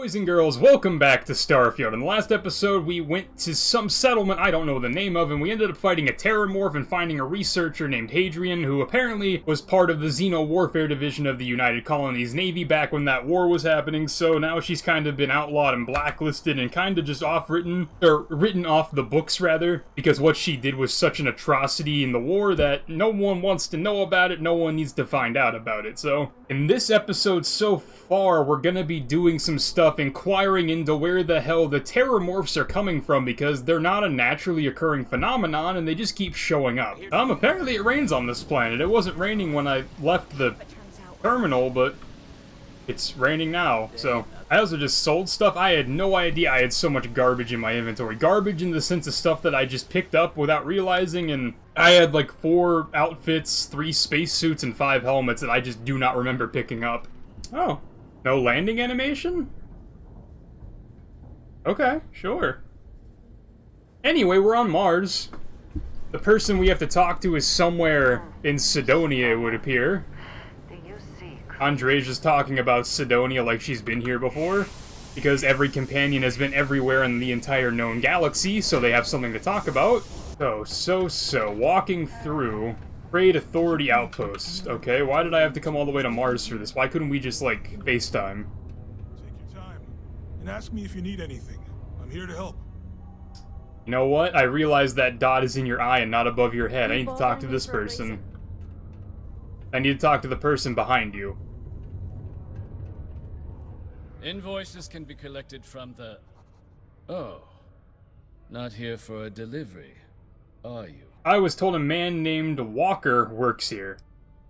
Boys and girls, welcome back to Starfield. In the last episode, we went to some settlement I don't know the name of, and we ended up fighting a Terrormorph and finding a researcher named Hadrian, who apparently was part of the Xeno Warfare Division of the United Colonies Navy back when that war was happening, so now she's kind of been outlawed and blacklisted and kind of just written off the books, rather, because what she did was such an atrocity in the war that no one wants to know about it, no one needs to find out about it. So, in this episode so far, we're gonna be doing some stuff inquiring into where the hell the Terrormorphs are coming from, because they're not a naturally occurring phenomenon and they just keep showing up. Apparently it rains on this planet. It wasn't raining when I left the terminal, but it's raining now. So I also just sold stuff. I had no idea I had so much garbage in my inventory. Garbage in the sense of stuff that I just picked up without realizing, and I had like 4 outfits, 3 spacesuits, and 5 helmets that I just do not remember picking up. Oh, no landing animation? Okay, sure. Anyway, we're on Mars. The person we have to talk to is somewhere in Sidonia, it would appear. Andre's just talking about Sidonia like she's been here before, because every companion has been everywhere in the entire known galaxy, so they have something to talk about. So, walking through Trade Authority Outpost. Okay, why did I have to come all the way to Mars for this? Why couldn't we just, like, FaceTime? Take your time, and ask me if you need anything. I'm here to help. You know what? I realize that dot is in your eye and not above your head. I need to talk to this person. I need to talk to the person behind you. Invoices can be collected from the... Oh. Not here for a delivery, are you? I was told a man named Walker works here.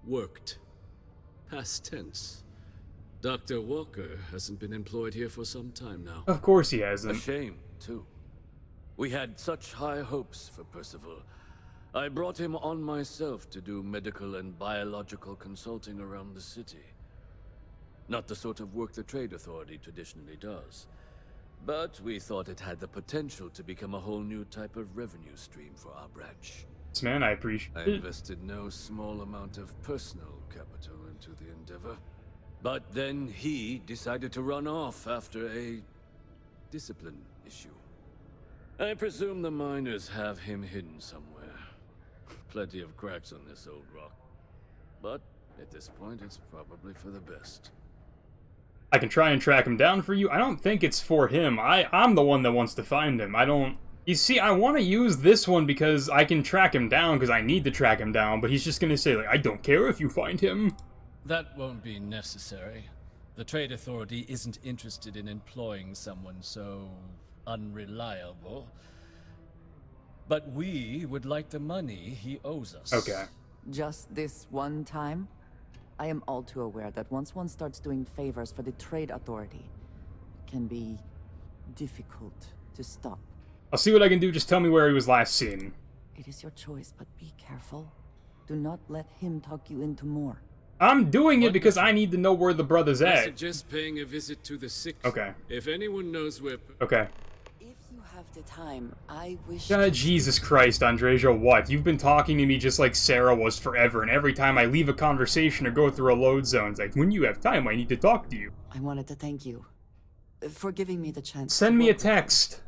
Worked. Past tense. Dr. Walker hasn't been employed here for some time now. Of course he A hasn't. shame, too. We had such high hopes for Percival. I brought him on myself to do medical and biological consulting around the city. Not the sort of work the Trade Authority traditionally does. But we thought it had the potential to become a whole new type of revenue stream for our branch. This man, I appreciate I it. invested no small amount of personal capital into the endeavor. But then he decided to run off after a discipline issue. I presume the miners have him hidden somewhere. Plenty of cracks on this old rock. But at this point, it's probably for the best. I can try and track him down for you. I don't think it's for him. I'm the one that wants to find him. I don't... You see, I want to use this one because I can track him down, because I need to track him down, but he's just gonna say, like, I don't care if you find him. That won't be necessary. The Trade Authority isn't interested in employing someone so unreliable. But we would like the money he owes us. Okay. Just this one time? I am all too aware that once one starts doing favors for the Trade Authority, it can be difficult to stop. I'll see what I can do. Just tell me where he was last seen. It is your choice, but be careful. Do not let him talk you into more. I'm doing it because I need to know where the brother's I at. suggest paying a visit to the sick. Okay. If anyone knows where... Okay. If you have the time, I wish... Jesus Christ, Andreja, what? You've been talking to me just like Sarah was forever, and every time I leave a conversation or go through a load zone, it's like, when you have time, I need to talk to you. I wanted to thank you for giving me the chance. Send me a text.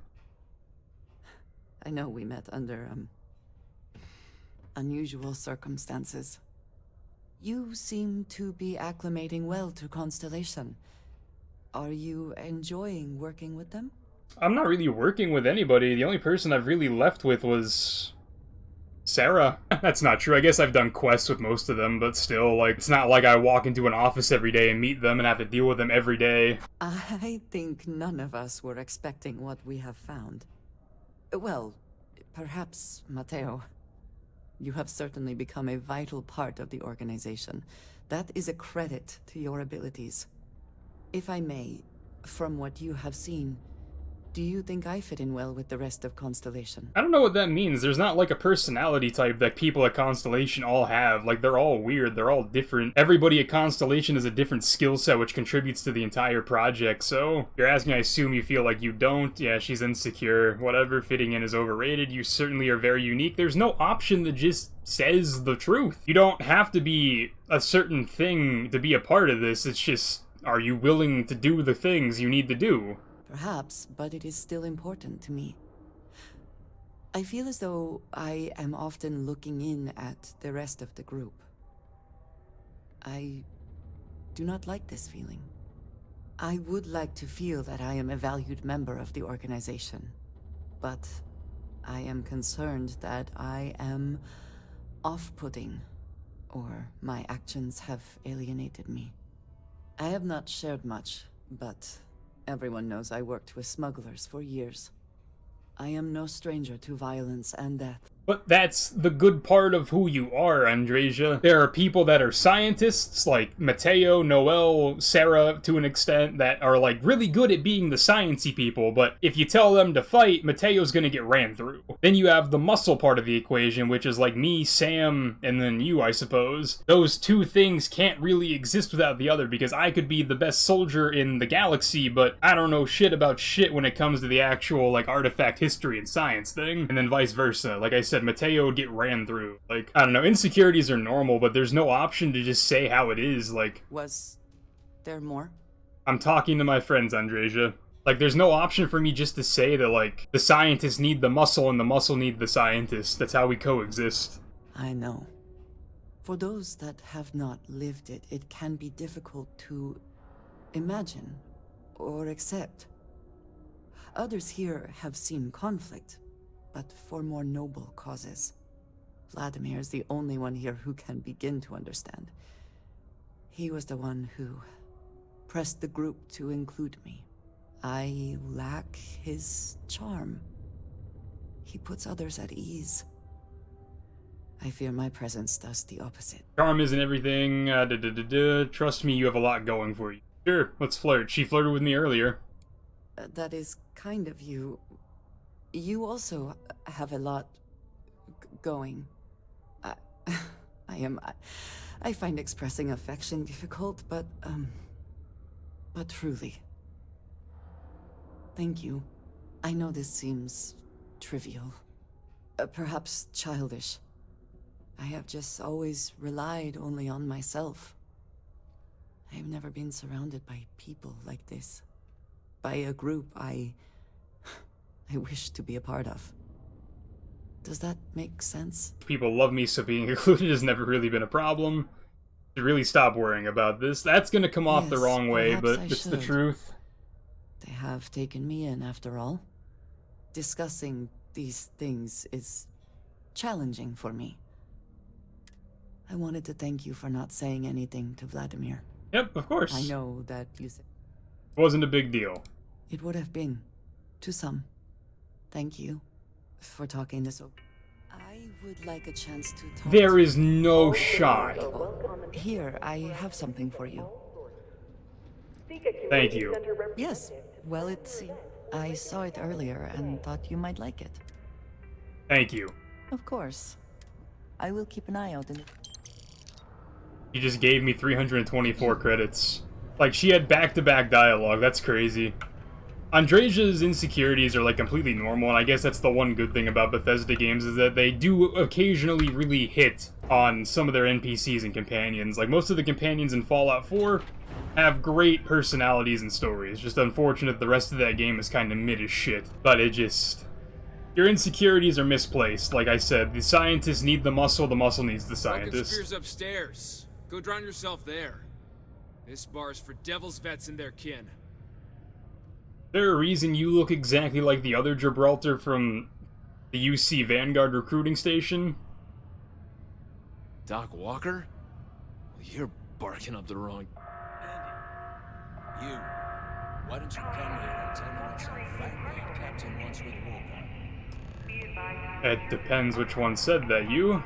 I know we met under, unusual circumstances. You seem to be acclimating well to Constellation. Are you enjoying working with them? I'm not really working with anybody. The only person I've really left with was... Sarah. That's not true. I guess I've done quests with most of them, but still, like, it's not like I walk into an office every day and meet them and have to deal with them every day. I think none of us were expecting what we have found. Well, perhaps Matteo. You have certainly become a vital part of the organization. That is a credit to your abilities. If I may, from what you have seen, do you think I fit in well with the rest of Constellation? I don't know what that means. There's not like a personality type that people at Constellation all have. Like, they're all weird, they're all different. Everybody at Constellation has a different skill set which contributes to the entire project, so... You're asking, I assume you feel like you don't. Yeah, she's insecure. Whatever, fitting in is overrated. You certainly are very unique. There's no option that just says the truth. You don't have to be a certain thing to be a part of this. It's just... Are you willing to do the things you need to do? Perhaps, but it is still important to me. I feel as though I am often looking in at the rest of the group. I do not like this feeling. I would like to feel that I am a valued member of the organization, but I am concerned that I am off-putting, or my actions have alienated me. I have not shared much, but everyone knows I worked with smugglers for years. I am no stranger to violence and death. But that's the good part of who you are, Andreja. There are people that are scientists, like Mateo, Noel, Sarah, to an extent, that are, like, really good at being the sciencey people, but if you tell them to fight, Mateo's gonna get ran through. Then you have the muscle part of the equation, which is like me, Sam, and then you, I suppose. Those two things can't really exist without the other, because I could be the best soldier in the galaxy, but I don't know shit about shit when it comes to the actual, like, artifact history and science thing, and then vice versa. Like I said, Mateo would get ran through. Like, I don't know, insecurities are normal, but there's no option to just say how it is, like... Was there more? I'm talking to my friends, Andreja. Like, there's no option for me just to say that, like, the scientists need the muscle and the muscle need the scientists. That's how we coexist. I know. For those that have not lived it, it can be difficult to imagine or accept. Others here have seen conflict, but for more noble causes. Vladimir is the only one here who can begin to understand. He was the one who pressed the group to include me. I lack his charm. He puts others at ease. I fear my presence does the opposite. Charm isn't everything, Trust me, you have a lot going for you. Sure, let's flirt. She flirted with me earlier. That is kind of you. You also have a lot going. I find expressing affection difficult, but truly. Thank you. I know this seems trivial. Perhaps childish. I have just always relied only on myself. I have never been surrounded by people like this. By a group I wish to be a part of. Does that make sense? People love me, so being included has never really been a problem. To really stop worrying about this. That's gonna come off the wrong way, but it's the truth. They have taken me in, after all. Discussing these things is challenging for me. I wanted to thank you for not saying anything to Vladimir. Yep, of course. I know that you said... It wasn't a big deal. It would have been. To some. Thank you for talking this over. I would like a chance to talk. There is no shot. Here, I have something for you. Thank you. Yes, well, I saw it earlier and thought you might like it. Thank you. Of course. I will keep an eye out in... She just gave me 324 credits. Like, she had back-to-back dialogue. That's crazy. Andreja's insecurities are, like, completely normal, and I guess that's the one good thing about Bethesda games, is that they do occasionally really hit on some of their NPCs and companions. Like, most of the companions in Fallout 4 have great personalities and stories. Just unfortunate the rest of that game is kind of mid as shit. But it just... Your insecurities are misplaced. Like I said, the scientists need the muscle needs the scientist. Spear's upstairs. Go drown yourself there. This bar's for devil's vets and their kin. There a reason you look exactly like the other Gibraltar from the UC Vanguard recruiting station? Doc Walker? Well, you're barking up the wrong... Andy, you. Why don't you come here and tell me what some Vanguard captain wants with Walker? It depends which one said that, you.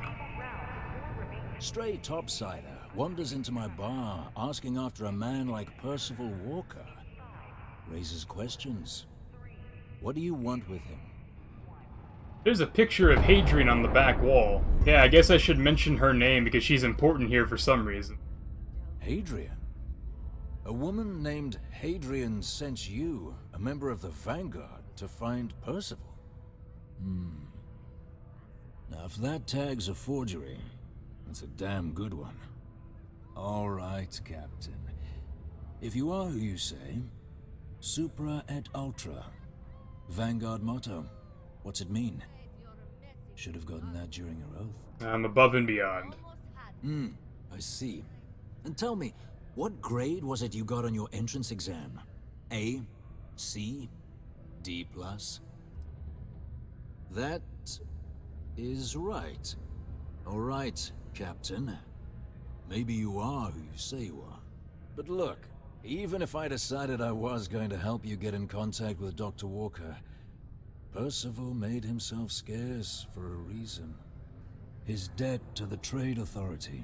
Stray topsider wanders into my bar asking after a man like Percival Walker. Raises questions. What do you want with him? There's a picture of Hadrian on the back wall. Yeah, I guess I should mention her name because she's important here for some reason. Hadrian? A woman named Hadrian sent you, a member of the Vanguard, to find Percival? Now, if that tag's a forgery, it's a damn good one. All right, Captain. If you are who you say, supra et ultra. Vanguard motto. What's it mean? Should have gotten that during your oath. I'm above and beyond. I see. And tell me, what grade was it you got on your entrance exam? A? C? D+? That is right. All right, Captain. Maybe you are who you say you are. But look, even if I decided I was going to help you get in contact with Dr. Walker, Percival made himself scarce for a reason. His debt to the Trade Authority.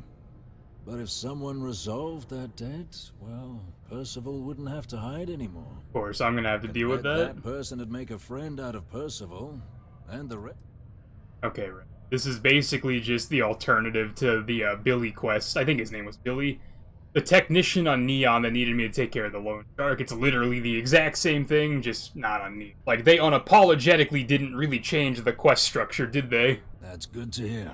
But if someone resolved that debt, well, Percival wouldn't have to hide anymore. Of course, I'm gonna have to deal with that. That person would make a friend out of Percival, and the rest. Okay, right. This is basically just the alternative to the Billy quest. I think his name was Billy. The technician on Neon that needed me to take care of the loan shark. It's literally the exact same thing, just not on Neon. Like, they unapologetically didn't really change the quest structure, did they? That's good to hear.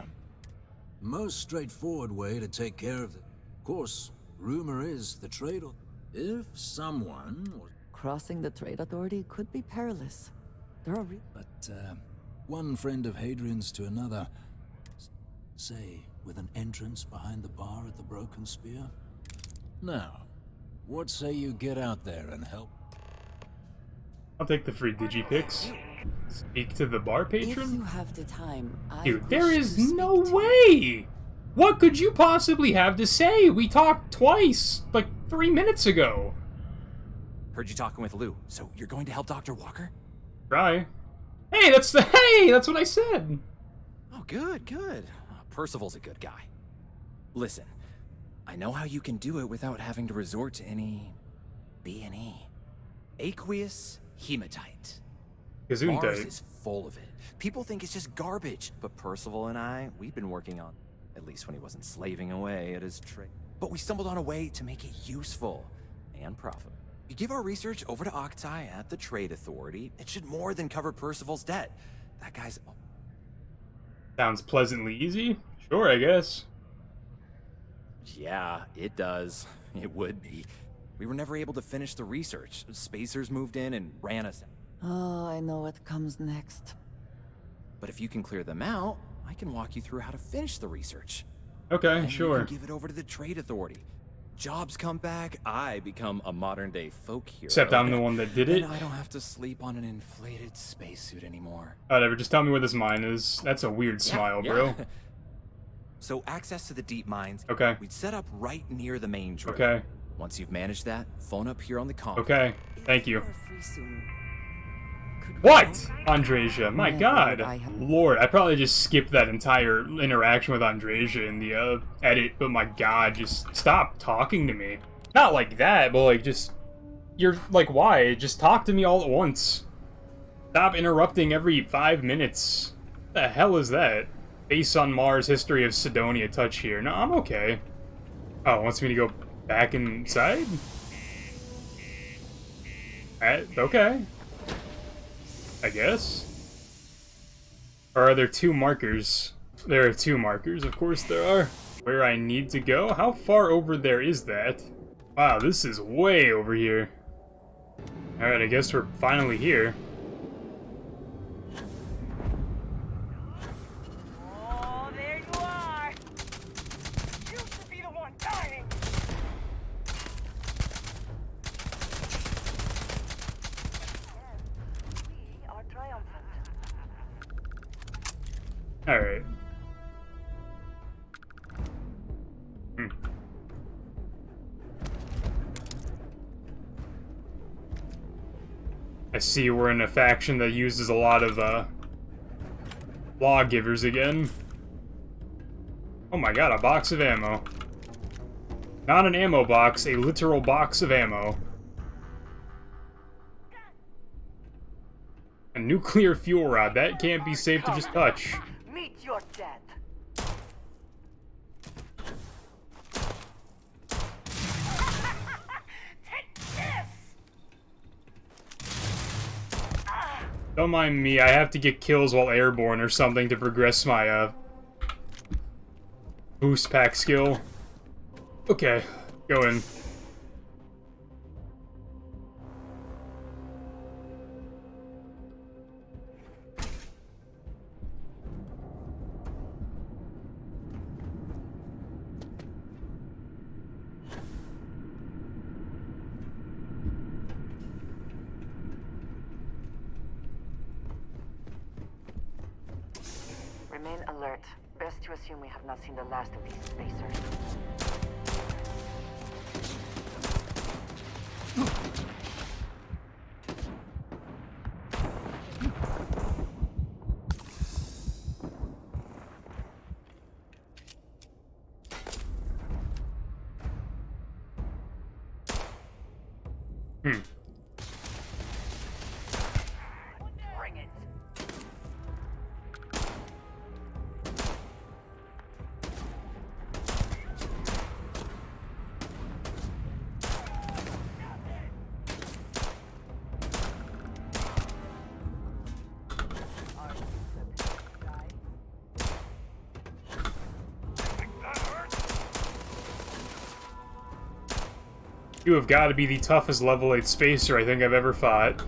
Most straightforward way to take care of it. Of course, rumor is the trade. If someone was... Crossing the Trade Authority could be perilous. There are But, one friend of Hadrian's to another. Say, with an entrance behind the bar at the Broken Spear? Now, what say you get out there and help? I'll take the free digipics. Speak to the bar patron? If you have the time, Dude, there is no way! What could you possibly have to say? We talked twice, like 3 minutes ago. Heard you talking with Lou, so you're going to help Dr. Walker? Try. Hey, that's what I said! Oh, good, good. Percival's a good guy. Listen, I know how you can do it without having to resort to any... B&E. Aqueous hematite. Mars Gesundheit. is full of it. People think it's just garbage, but Percival and I, we've been working on, at least when he wasn't slaving away at his trade. But we stumbled on a way to make it useful and profitable. You give our research over to Octai at the Trade Authority, it should more than cover Percival's debt. That guy's... Sounds pleasantly easy. Sure, I guess. Yeah, it does. It would be. We were never able to finish the research. Spacers moved in and ran us out. Oh, I know what comes next. But if you can clear them out, I can walk you through how to finish the research. Okay, And sure. you can give it over to the Trade Authority. Jobs come back, I become a modern-day folk hero. Except I'm the one that did it. And I don't have to sleep on an inflated spacesuit anymore. Whatever, just tell me where this mine is. That's a weird smile, bro. So access to the deep mines. Okay. We'd set up right near the main drill. Okay. Once you've managed that, phone up here on the comm. Okay. Thank you. We're free soon. Could we What? go? Andresia, my Never god. would I have- Lord, I probably just skipped that entire interaction with Andresia in the edit, but my god, just stop talking to me. Not like that, but like just... You're like, why? Just talk to me all at once. Stop interrupting every 5 minutes. What the hell is that? Base on Mars, history of Sidonia touch here. No, I'm okay. Oh, it wants me to go back inside? Okay. I guess. Or are there 2 markers? There are 2 markers, of course there are. Where I need to go? How far over there is that? Wow, this is way over here. Alright, I guess we're finally here. Oh, there you are! You should be the one dying! We are triumphant. Alright. I see we're in a faction that uses a lot of, lawgivers again. Oh my god, a box of ammo. Not an ammo box, a literal box of ammo. A nuclear fuel rod, that can't be safe to just touch. Meet your death. Take this! Don't mind me, I have to get kills while airborne or something to progress my, boost pack skill. Okay, go in. assume we have not seen the last of these spacers. Bring it. You have got to be the toughest level 8 spacer I think I've ever fought.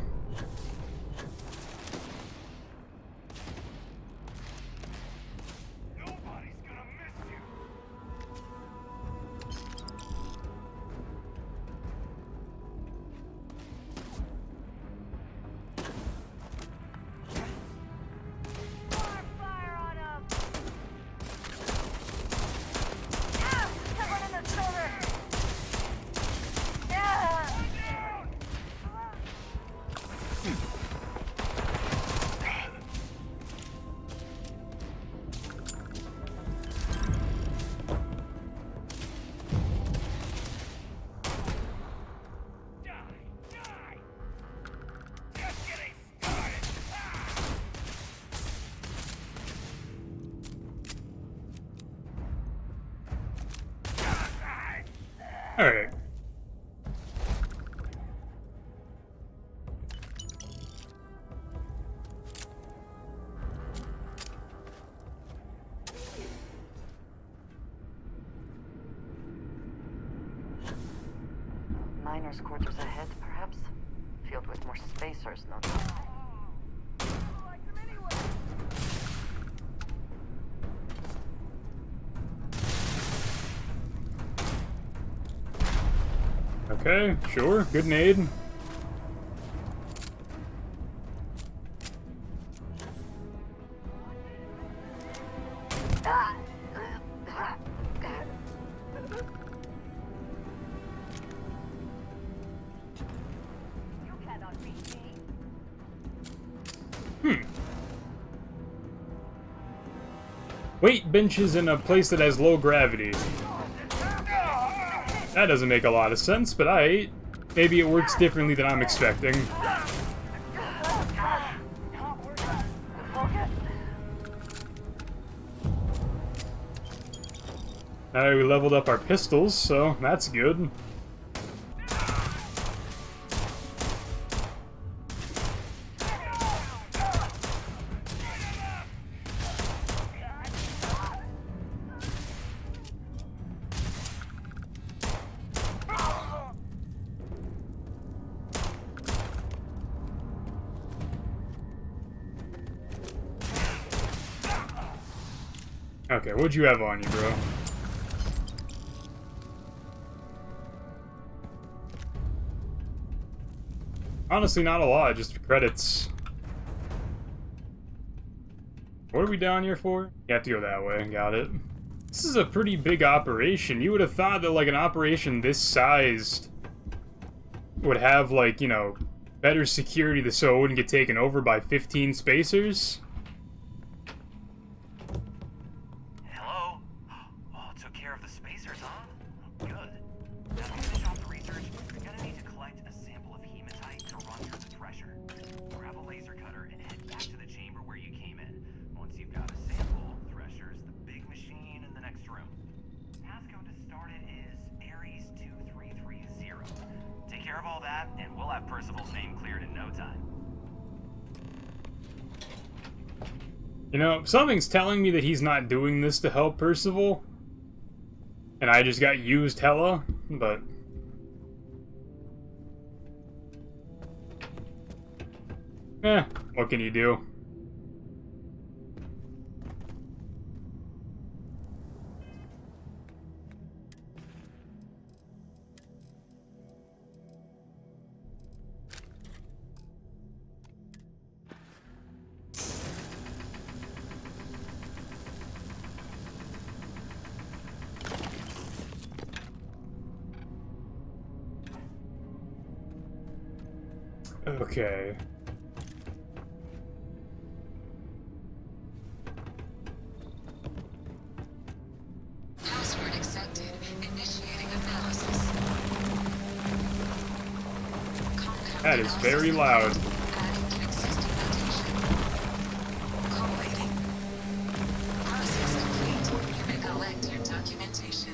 Nobody's gonna miss you. Fire on him! Ah! Hit one in the shoulder! Alright. Miners' quarters ahead, perhaps? Filled with more spacers, no doubt. Okay, sure. Good nade. You cannot beat me. Weight benches in a place that has low gravity. That doesn't make a lot of sense, but maybe it works differently than I'm expecting. Alright, we leveled up our pistols, so that's good. Okay, what'd you have on you, bro? Honestly, not a lot, just credits. What are we down here for? You have to go that way, got it. This is a pretty big operation. You would have thought that, like, an operation this sized would have, like, you know, better security so it wouldn't get taken over by 15 spacers. Hello? Oh, took care of the spacers, huh? Good. Now to finish off the research, you're gonna need to collect a sample of hematite to run through the thresher. Grab a laser cutter and head back to the chamber where you came in. Once you've got a sample, thresher's the big machine in the next room. Passcode to start it is Ares 2330. Take care of all that, and we'll have Percival's name cleared in no time. You know, something's telling me that he's not doing this to help Percival. And I just got used hella, but... what can you do? Okay. Password accepted. Initiating analysis. That is very loud. Adding to existing notation. Collating. Process complete. You may collect your documentation.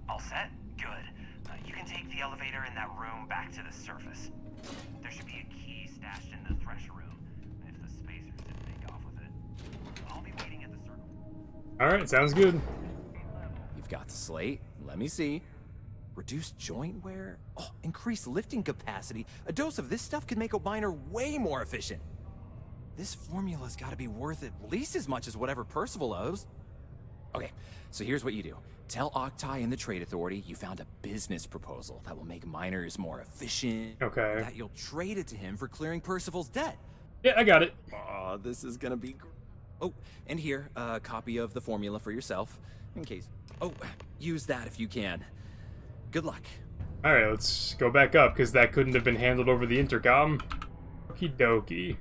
All set? Good. You can take the elevator in that room back to the surface. There should be a key stashed in the thresher room. If the spacers didn't take off with it, I'll be waiting at the circle. Alright, sounds good. You've got the slate. Let me see. Reduced joint wear? Oh, increased lifting capacity. A dose of this stuff could make a miner way more efficient. This formula's gotta be worth at least as much as whatever Percival owes. Okay, so here's what you do. Tell Octai and the Trade Authority you found a business proposal that will make miners more efficient. Okay. That you'll trade it to him for clearing Percival's debt. Yeah, I got it. Aw, this is gonna be Oh, and here, a copy of the formula for yourself, in case. Oh, use that if you can. Good luck. Alright, let's go back up, because that couldn't have been handled over the intercom. Okie dokie.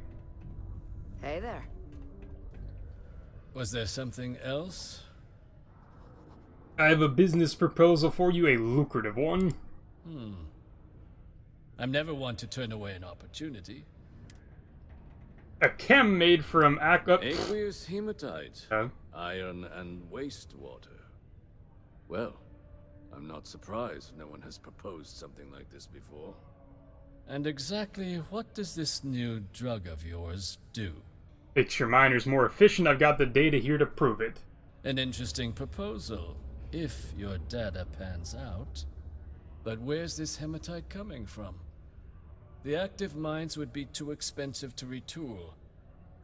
Hey there. Was there something else? I have a business proposal for you, a lucrative one. I'm never one to turn away an opportunity. A chem made from Aqueous hematite, Huh? iron and wastewater. Well, I'm not surprised no one has proposed something like this before. And exactly what does this new drug of yours do? Makes your miners more efficient. I've got the data here to prove it. An interesting proposal, if your data pans out. But where's this hematite coming from? The active mines would be too expensive to retool.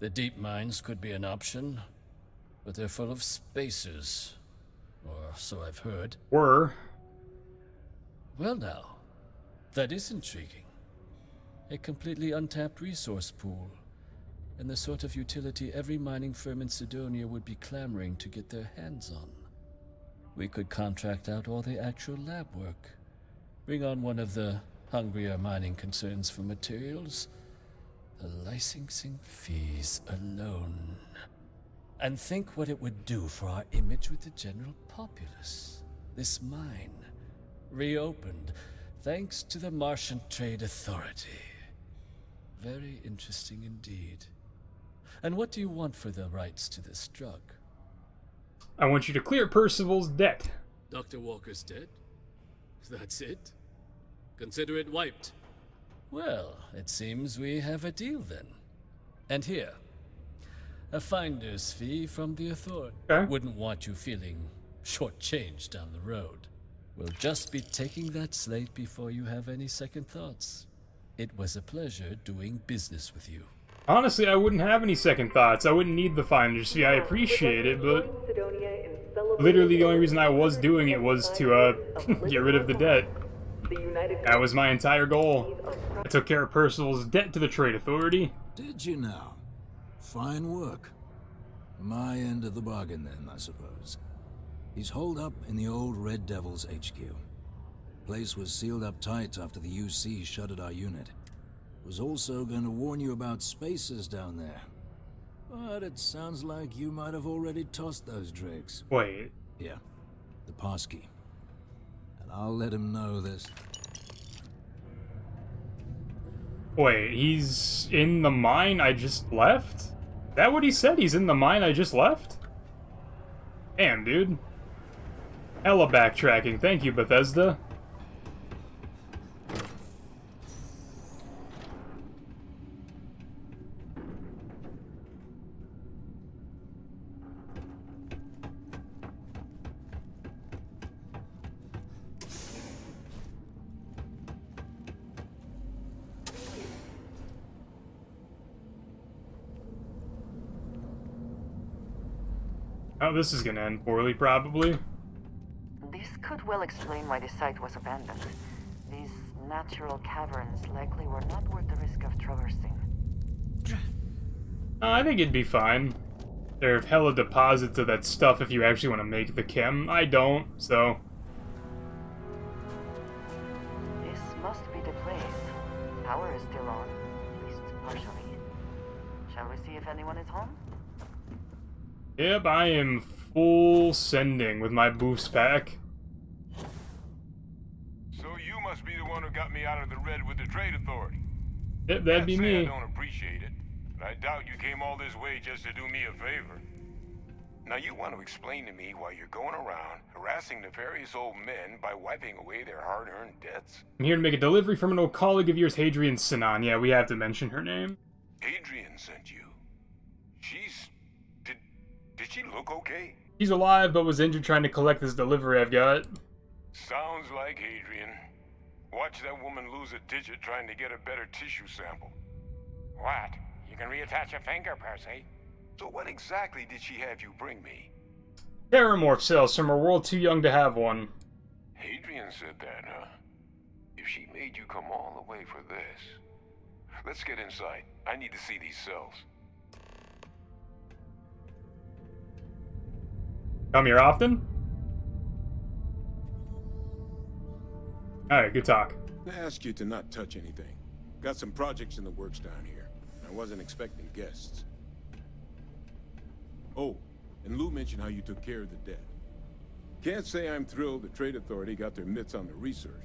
The deep mines could be an option, but they're full of spacers. Or so I've heard. Were. Well now, that is intriguing. A completely untapped resource pool, and the sort of utility every mining firm in Sidonia would be clamoring to get their hands on. We could contract out all the actual lab work, bring on one of the hungrier mining concerns for materials, the licensing fees alone. And think what it would do for our image with the general populace. This mine, reopened, thanks to the Martian Trade Authority. Very interesting indeed. And what do you want for the rights to this drug? I want you to clear Percival's debt. Dr. Walker's dead? That's it? Consider it wiped. Well, it seems we have a deal then. And here, a finder's fee from the authority. Okay. Wouldn't want you feeling shortchanged down the road. We'll just be taking that slate before you have any second thoughts. It was a pleasure doing business with you. Honestly, I wouldn't have any second thoughts. I wouldn't need the finder's fee. I appreciate it, but literally the only reason I was doing it was to, get rid of the debt. That was my entire goal. I took care of Percival's debt to the Trade Authority. Did you now? Fine work. My end of the bargain then, I suppose. He's holed up in the old Red Devil's HQ. Place was sealed up tight after the UC shuttered our unit. Was also going to warn you about spacers down there. But it sounds like you might have already tossed those dregs. Wait. Yeah, the passkey. And I'll let him know this. Wait, he's in the mine I just left? Is that what he said? He's in the mine I just left? Damn, dude. Hella backtracking. Thank you, Bethesda. Oh, this is gonna end poorly, probably. This could well explain why the site was abandoned. These natural caverns likely were not worth the risk of traversing. I think it'd be fine. There are hella deposits of that stuff if you actually want to make the chem. I don't, so... This must be the place. Power is still on, at least partially. Shall we see if anyone is home? Yep, I am full sending with my boost pack. So you must be the one who got me out of the red with the Trade Authority. Yep, that'd be me. I don't appreciate it, but I doubt you came all this way just to do me a favor. Now you want to explain to me why you're going around harassing nefarious old men by wiping away their hard-earned debts? I'm here to make a delivery from an old colleague of yours, Hadrian Sinan. Yeah, we have to mention her name. Hadrian sent you. Did she look okay? She's alive, but was injured trying to collect this delivery I've got. Sounds like Hadrian. Watch that woman lose a digit trying to get a better tissue sample. What? You can reattach a finger, Percy. So what exactly did she have you bring me? Terrormorph cells from a world too young to have one. Hadrian said that, huh? If she made you come all the way for this... Let's get inside. I need to see these cells. Come here often? Alright, good talk. I ask you to not touch anything. Got some projects in the works down here. I wasn't expecting guests. Oh, and Lou mentioned how you took care of the dead. Can't say I'm thrilled the Trade Authority got their mitts on the research,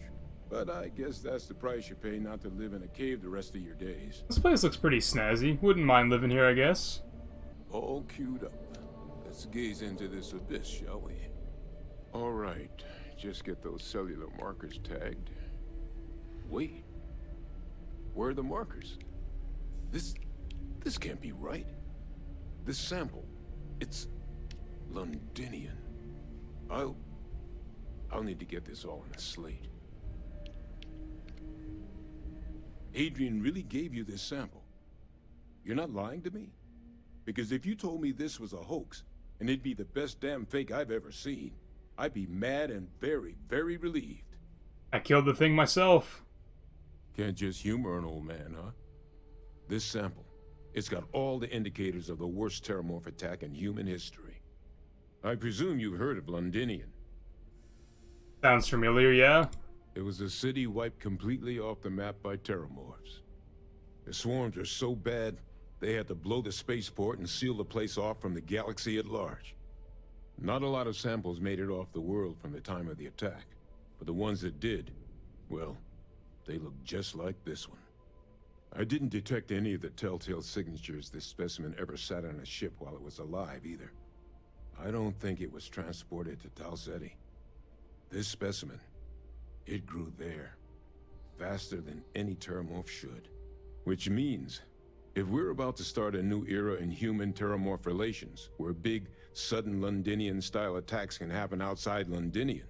but I guess that's the price you pay not to live in a cave the rest of your days. This place looks pretty snazzy. Wouldn't mind living here, I guess. All queued up. Let's gaze into this abyss, shall we? All right, just get those cellular markers tagged. Wait, where are the markers? This can't be right. This sample, it's Londinian. I'll need to get this all in a slate. Hadrian really gave you this sample. You're not lying to me? Because if you told me this was a hoax, and it'd be the best damn fake I've ever seen, I'd be mad and very, very relieved. I killed the thing myself. Can't just humor an old man, huh? This sample, it's got all the indicators of the worst Terrormorph attack in human history. I presume you've heard of Londinian. Sounds familiar, yeah? It was a city wiped completely off the map by Terrormorphs. The swarms are so bad, they had to blow the spaceport and seal the place off from the galaxy at large. Not a lot of samples made it off the world from the time of the attack, but the ones that did, well, they look just like this one. I didn't detect any of the telltale signatures this specimen ever sat on a ship while it was alive, either. I don't think it was transported to Tal Ceti. This specimen, it grew there, faster than any Terrormorph should. Which means, if we're about to start a new era in human-Terrormorph relations, where big, sudden Londinian-style attacks can happen outside Londinian,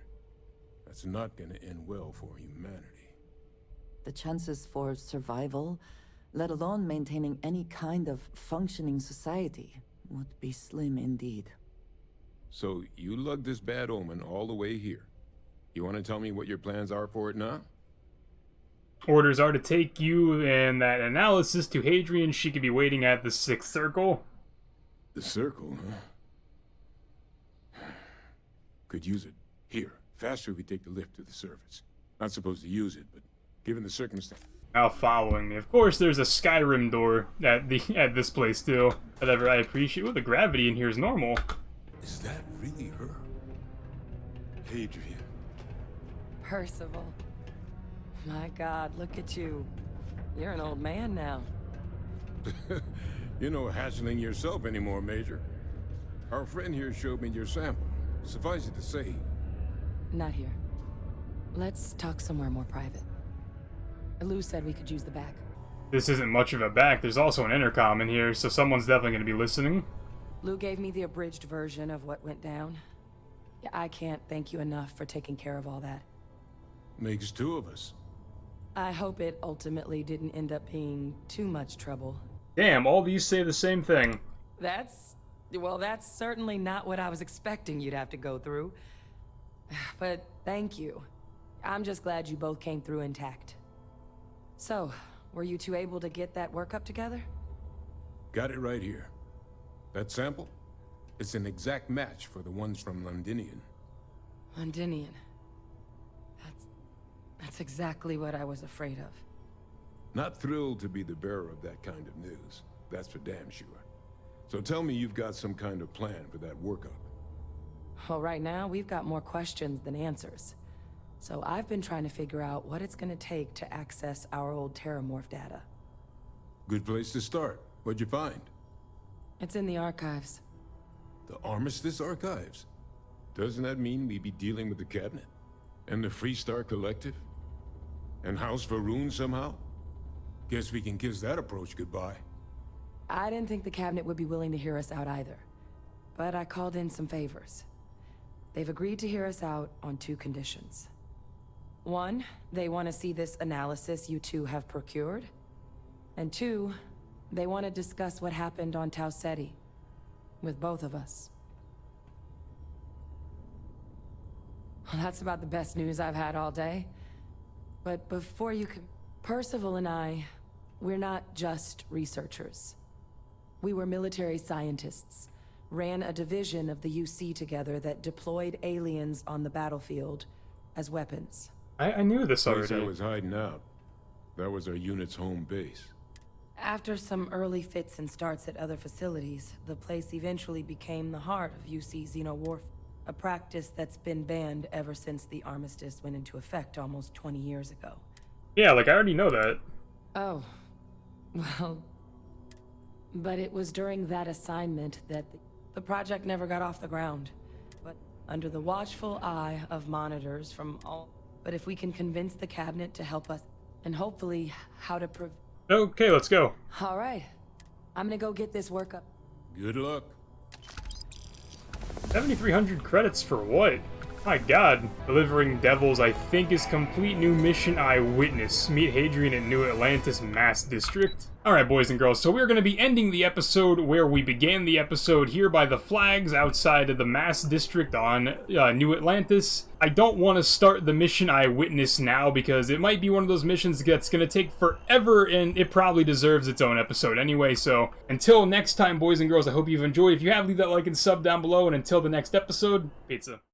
that's not gonna end well for humanity. The chances for survival, let alone maintaining any kind of functioning society, would be slim indeed. So, you lugged this bad omen all the way here. You want to tell me what your plans are for it now? Orders are to take you and that analysis to Hadrian. She could be waiting at the 6th circle. The circle, huh? Could use it. Here. Faster if we take the lift to the surface. Not supposed to use it, but given the circumstance... Now following me. Of course, there's a Skyrim door at this place too. Whatever, I appreciate. Well, the gravity in here is normal. Is that really her? Hadrian. Percival. My God, look at you. You're an old man now. You're no hassling yourself anymore, Major. Our friend here showed me your sample. Suffice it to say... Not here. Let's talk somewhere more private. Lou said we could use the back. This isn't much of a back. There's also an intercom in here, so someone's definitely going to be listening. Lou gave me the abridged version of what went down. Yeah, I can't thank you enough for taking care of all that. Makes two of us. I hope it ultimately didn't end up being too much trouble. Damn, all these say the same thing. That's certainly not what I was expecting you'd have to go through. But thank you. I'm just glad you both came through intact. So, were you two able to get that workup together? Got it right here. That sample? It's an exact match for the ones from Londinian. Londinian. That's exactly what I was afraid of. Not thrilled to be the bearer of that kind of news. That's for damn sure. So tell me you've got some kind of plan for that workup. Well, right now, we've got more questions than answers. So I've been trying to figure out what it's gonna take to access our old Terrormorph data. Good place to start. What'd you find? It's in the archives. The Armistice Archives? Doesn't that mean we'd be dealing with the Cabinet? And the Freestar Collective? And House Varun somehow? Guess we can kiss that approach goodbye. I didn't think the Cabinet would be willing to hear us out either. But I called in some favors. They've agreed to hear us out on 2 conditions. 1, they want to see this analysis you two have procured. And 2, they want to discuss what happened on Tau Ceti. With both of us. Well, that's about the best news I've had all day. But before you can... Percival and I, we're not just researchers. We were military scientists, ran a division of the UC together that deployed aliens on the battlefield as weapons. I knew this Place already. I was hiding out. That was our unit's home base. After some early fits and starts at other facilities, the place eventually became the heart of UC Xenowarfare, a practice that's been banned ever since the armistice went into effect almost 20 years ago. Yeah, like, I already know that. Oh. Well... But it was during that assignment that the project never got off the ground. But under the watchful eye of monitors from all... But if we can convince the Cabinet to help us, and hopefully how to Okay, let's go. Alright. I'm gonna go get this work up. Good luck. 7,300 credits for what? My god. Delivering Devils, I think, is complete new mission eyewitness. Meet Hadrian at New Atlantis Mass District. Alright, boys and girls, so we're going to be ending the episode where we began the episode, here by the flags outside of the Mass District on New Atlantis. I don't want to start the mission eyewitness now, because it might be one of those missions that's going to take forever, and it probably deserves its own episode anyway, so until next time, boys and girls, I hope you've enjoyed. If you have, leave that like and sub down below, and until the next episode, pizza.